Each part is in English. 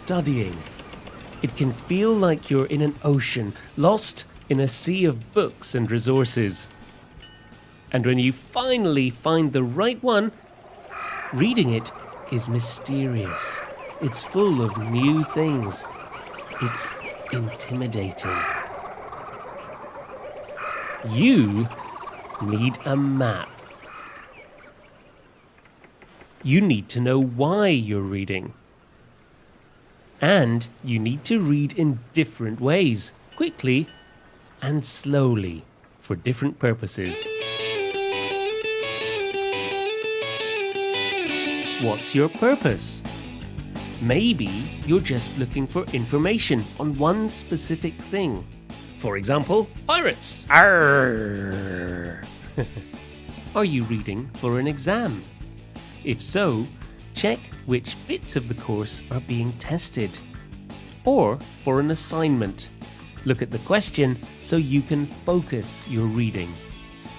studying. It can feel like you're in an ocean, lost in a sea of books and resources. And when you finally find the right one, reading it is mysterious. It's full of new things. It's intimidating. You need a map. You need to know why you're reading. And you need to read in different ways, quickly and slowly, for different purposes. What's your purpose? Maybe you're just looking for information on one specific thing. For example, pirates. Arr! Are you reading for an exam? If so, check which bits of the course are being tested. Or for an assignment, look at the question so you can focus your reading.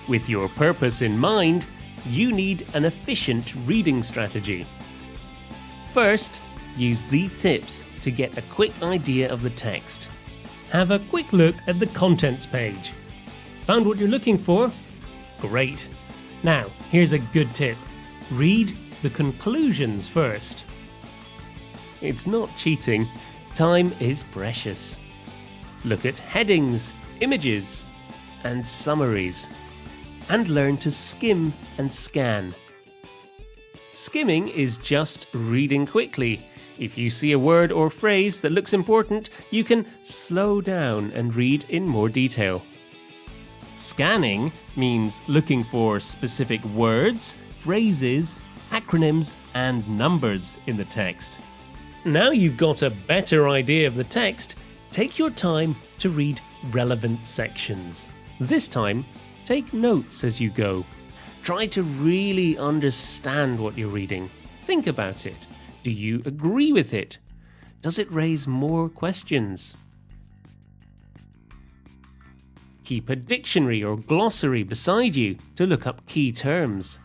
With your purpose in mind, you need an efficient reading strategy. First, use these tips to get a quick idea of the text. Have a quick look at the contents page. Found what you're looking for? Great. Now, here's a good tip. Read the conclusions first. It's not cheating. Time is precious. Look at headings, images, and summaries. And learn to skim and scan. Skimming is just reading quickly. If you see a word or phrase that looks important, you can slow down and read in more detail. Scanning means looking for specific words, phrases, acronyms, and numbers in the text. Now you've got a better idea of the text, take your time to read relevant sections. This time, take notes as you go. Try to really understand what you're reading. Think about it. Do you agree with it? Does it raise more questions? Keep a dictionary or glossary beside you to look up key terms.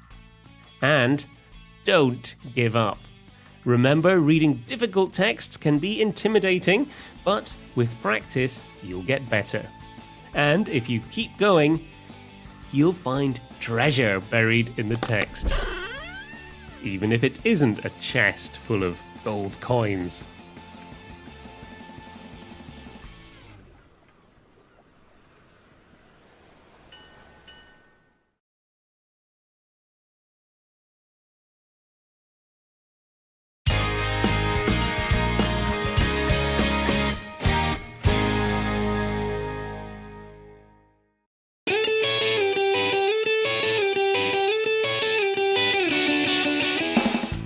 And don't give up. Remember, reading difficult texts can be intimidating, but with practice, you'll get better. And if you keep going, you'll find treasure buried in the text. Even if it isn't a chest full of gold coins.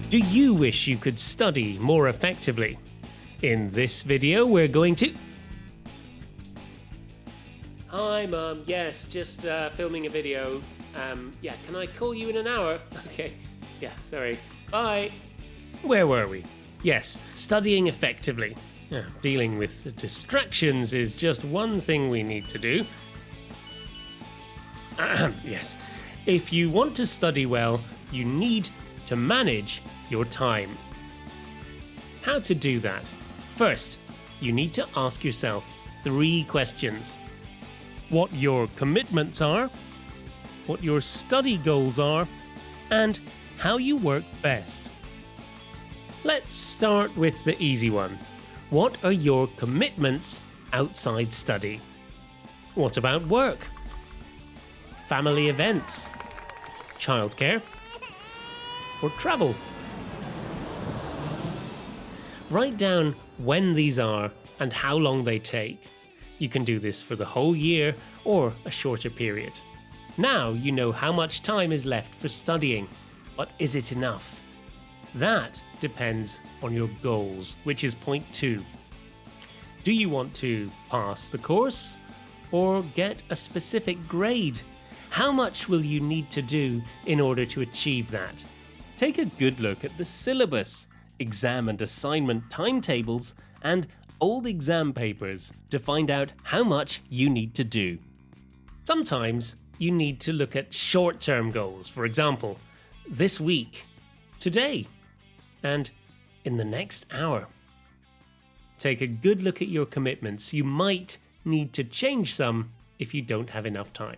Do you wish you could study more effectively? In this video, we're going to... Hi, Mum. Yes, just filming a video. Yeah, can I call you in an hour? Okay. Yeah, sorry. Bye. Where were we? Yes, studying effectively. Dealing with distractions is just one thing we need to do. Yes. If you want to study well, you need to manage your time. How to do that? First, you need to ask yourself 3 questions. What your commitments are, what your study goals are, and how you work best. Let's start with the easy one. What are your commitments outside study? What about work? Family events? Childcare? Or travel? Write down when these are and how long they take. You can do this for the whole year or a shorter period. Now you know how much time is left for studying, but is it enough? That depends on your goals, which is point 2. Do you want to pass the course or get a specific grade? How much will you need to do in order to achieve that? Take a good look at the syllabus, exam and assignment timetables, and old exam papers to find out how much you need to do. Sometimes you need to look at short-term goals, for example, this week, today, and in the next hour. take a good look at your commitments. You might need to change some if you don't have enough time.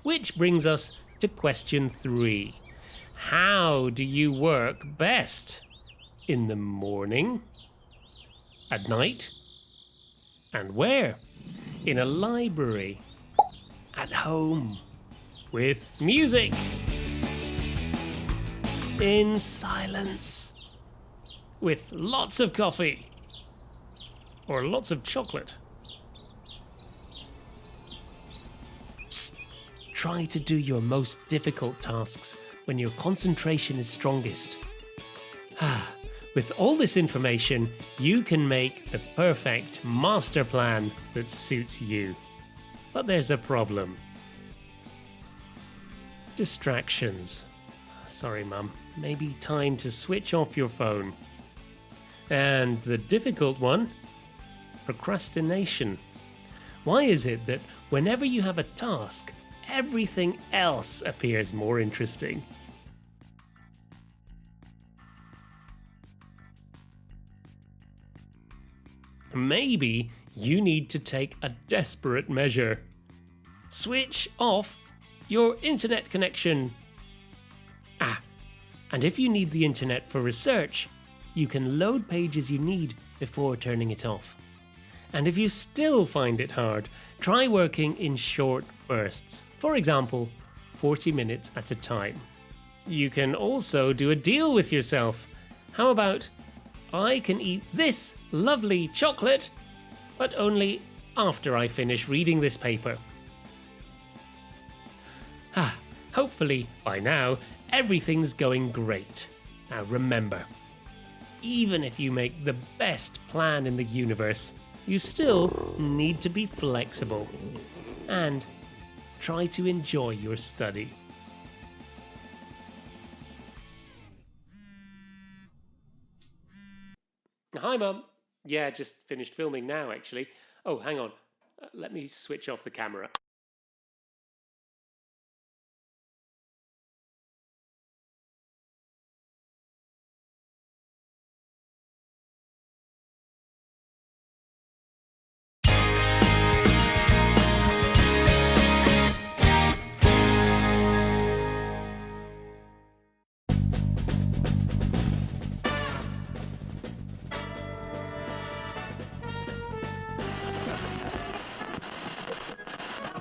Which brings us to question 3. How do you work best? In the morning? At night? And where? In a library? At home? With music? In silence? With lots of coffee? Or lots of chocolate? Psst. Try to do your most difficult tasks when your concentration is strongest. With all this information, you can make the perfect master plan that suits you. But there's a problem. Distractions. Sorry, Mum. Maybe time to switch off your phone. And the difficult one, procrastination. Why is it that whenever you have a task, everything else appears more interesting? Maybe you need to take a desperate measure. Switch off your internet connection. And if you need the internet for research, you can load pages you need before turning it off. And if you still find it hard, try working in short bursts. For example, 40 minutes at a time. You can also do a deal with yourself. How about, I can eat this lovely chocolate, but only after I finish reading this paper. Hopefully, by now, everything's going great. Now remember, even if you make the best plan in the universe, you still need to be flexible and try to enjoy your study. Hi, Mum. Yeah, just finished filming now, actually. Oh, hang on. Let me switch off the camera.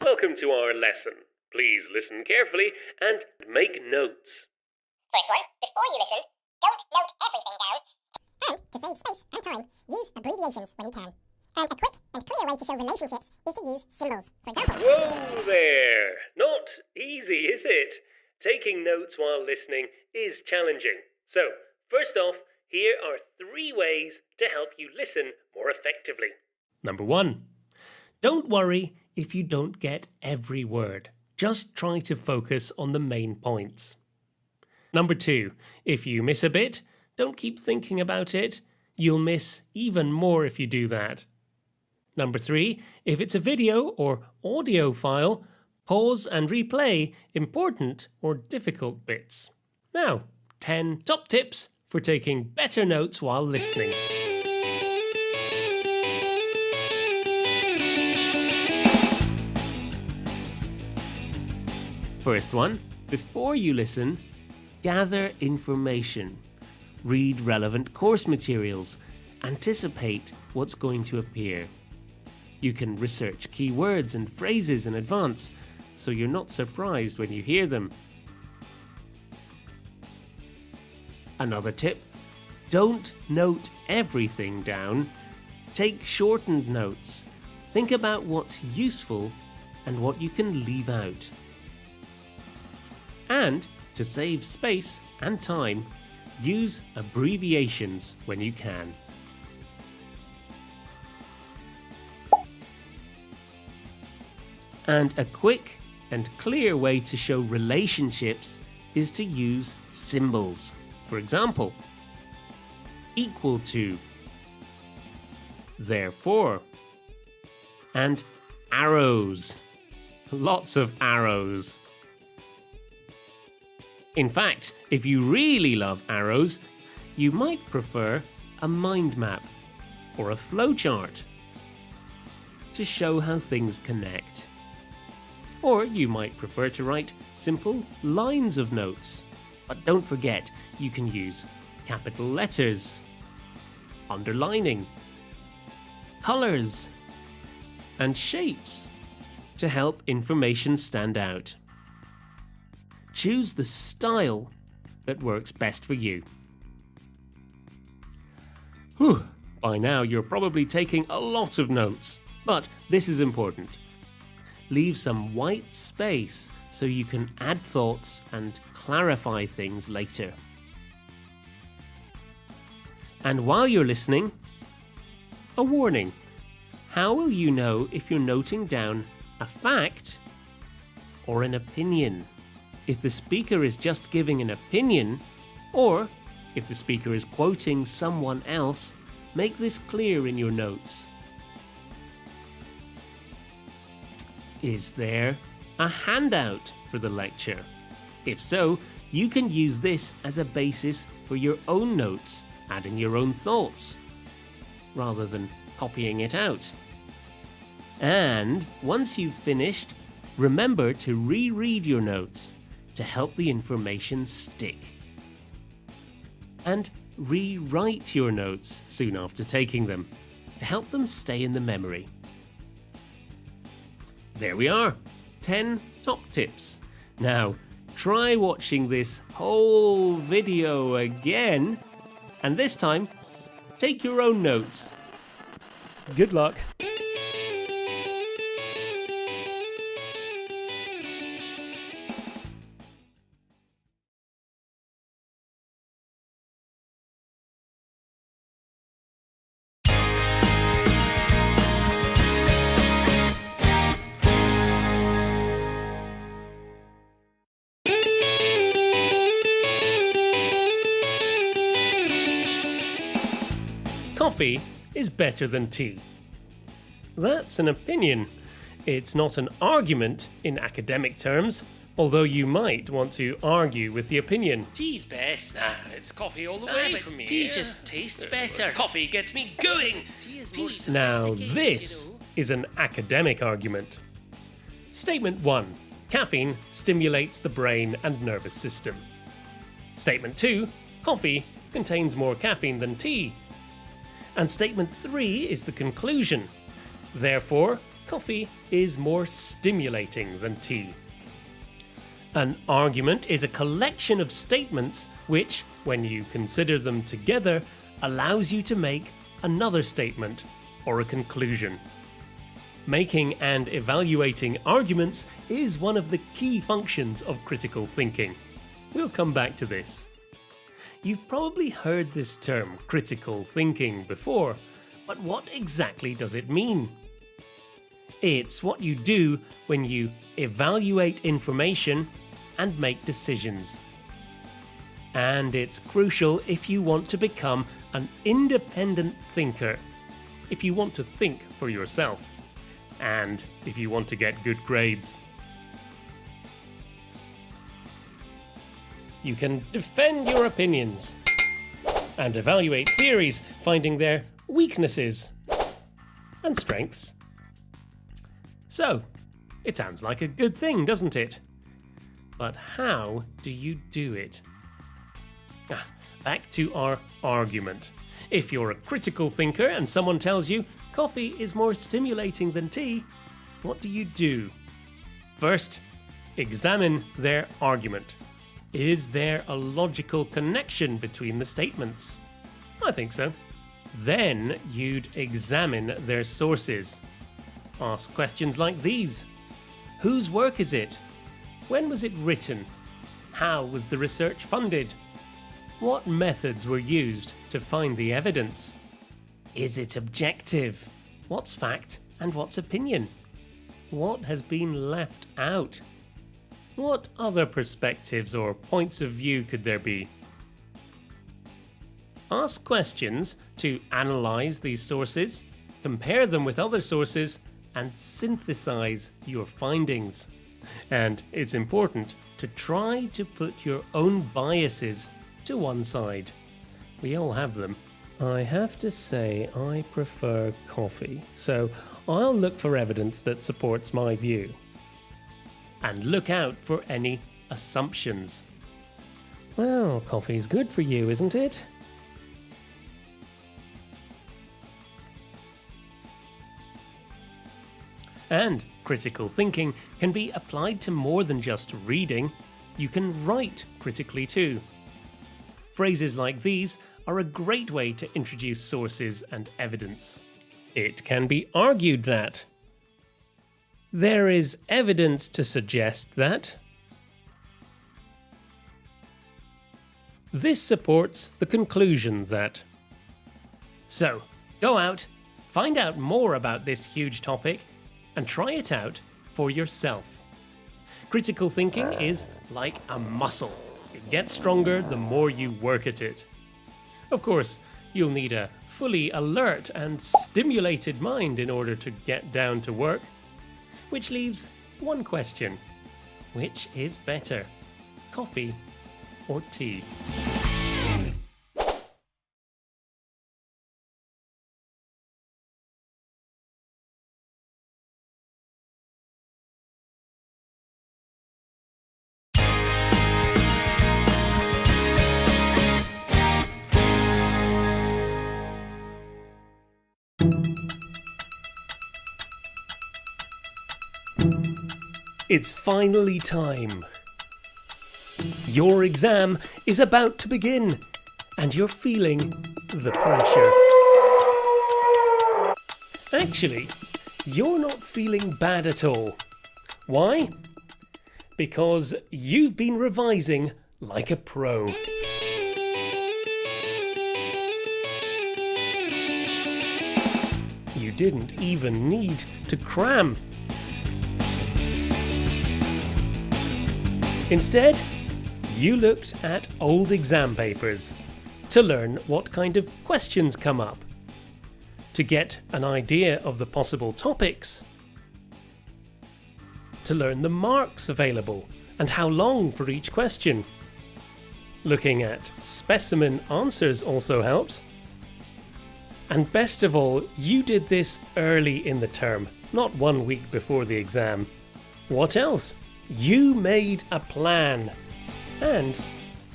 Welcome to our lesson. Please listen carefully and make notes. First one, before you listen, don't note everything down. And to save space and time, use abbreviations when you can. And a quick and clear way to show relationships is to use symbols. For example... Whoa there! Not easy, is it? Taking notes while listening is challenging. So, first off, here are 3 ways to help you listen more effectively. Number 1. Don't worry if you don't get every word. Just try to focus on the main points. Number 2. If you miss a bit, don't keep thinking about it. You'll miss even more if you do that. Number 3. If it's a video or audio file, pause and replay important or difficult bits. Now, 10 top tips for taking better notes while listening. First one, before you listen, gather information. Read relevant course materials. Anticipate what's going to appear. You can research keywords and phrases in advance, so you're not surprised when you hear them. Another tip, don't note everything down. Take shortened notes. Think about what's useful and what you can leave out. And, to save space and time, use abbreviations when you can. And a quick and clear way to show relationships is to use symbols. For example, equal to, therefore, and arrows. Lots of arrows. In fact, if you really love arrows, you might prefer a mind map. or a flowchart to show how things connect. Or you might prefer to write simple lines of notes. But don't forget, you can use capital letters, underlining, colours, and shapes to help information stand out. Choose the style that works best for you. Whew, by now you're probably taking a lot of notes, but this is important. Leave some white space so you can add thoughts and clarify things later. And while you're listening, a warning. How will you know if you're noting down a fact or an opinion? If the speaker is just giving an opinion, or if the speaker is quoting someone else, make this clear in your notes. Is there a handout for the lecture? If so, you can use this as a basis for your own notes, adding your own thoughts, rather than copying it out. And once you've finished, remember to reread your notes to help the information stick. And rewrite your notes soon after taking them to help them stay in the memory. There we are, 10 top tips. Now, try watching this whole video again, and this time, take your own notes. Good luck. Coffee is better than tea. That's an opinion. It's not an argument in academic terms, although you might want to argue with the opinion. Tea's best. It's coffee all the way But from tea here. just tastes better. Coffee gets me going. Tea is more Now sophisticated, this you know. is an academic argument. Statement 1. Caffeine stimulates the brain and nervous system. Statement 2. Coffee contains more caffeine than tea. And statement 3 is the conclusion. Therefore, coffee is more stimulating than tea. An argument is a collection of statements which, when you consider them together, allows you to make another statement or a conclusion. Making and evaluating arguments is one of the key functions of critical thinking. We'll come back to this. You've probably heard this term critical thinking before, but what exactly does it mean? It's what you do when you evaluate information and make decisions. And it's crucial if you want to become an independent thinker, if you want to think for yourself, and if you want to get good grades. You can defend your opinions and evaluate theories, finding their weaknesses and strengths. So, it sounds like a good thing, doesn't it? But how do you do it? Back to our argument. If you're a critical thinker and someone tells you coffee is more stimulating than tea, what do? First, examine their argument. Is there a logical connection between the statements? I think so. Then you'd examine their sources. Ask questions like these. Whose work is it? When was it written? How was the research funded? What methods were used to find the evidence? Is it objective? What's fact and what's opinion? What has been left out? What other perspectives or points of view could there be? Ask questions to analyze these sources, compare them with other sources, and synthesize your findings. And it's important to try to put your own biases to one side. We all have them. I have to say I prefer coffee, so I'll look for evidence that supports my view. And look out for any assumptions. Well, coffee's good for you, isn't it? And critical thinking can be applied to more than just reading. You can write critically too. Phrases like these are a great way to introduce sources and evidence. It can be argued that there is evidence to suggest that this supports the conclusion that. So, go out, find out more about this huge topic, and try it out for yourself. Critical thinking is like a muscle. It gets stronger the more you work at it. Of course, you'll need a fully alert and stimulated mind in order to get down to work. Which leaves one question. Which is better, coffee or tea? It's finally time. Your exam is about to begin, and you're feeling the pressure. Actually, you're not feeling bad at all. Why? Because you've been revising like a pro. You didn't even need to cram. Instead, you looked at old exam papers to learn what kind of questions come up, to get an idea of the possible topics, to learn the marks available and how long for each question. Looking at specimen answers also helps. And best of all, you did this early in the term, not 1 week before the exam. What else? You made a plan, and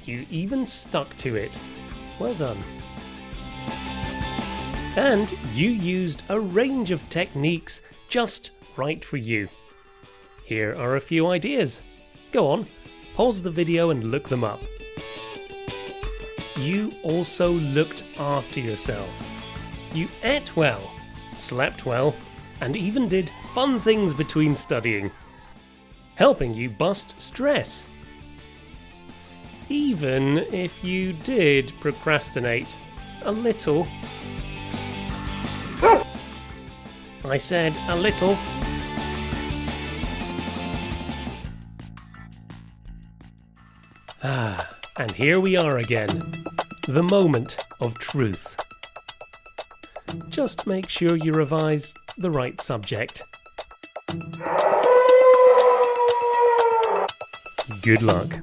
you even stuck to it. Well done. And you used a range of techniques just right for you. Here are a few ideas. Go on, pause the video and look them up. You also looked after yourself. You ate well, slept well, and even did fun things between studying, helping you bust stress. Even if you did procrastinate a little. I said a little. And here we are again, the moment of truth. Just make sure you revise the right subject. Good luck.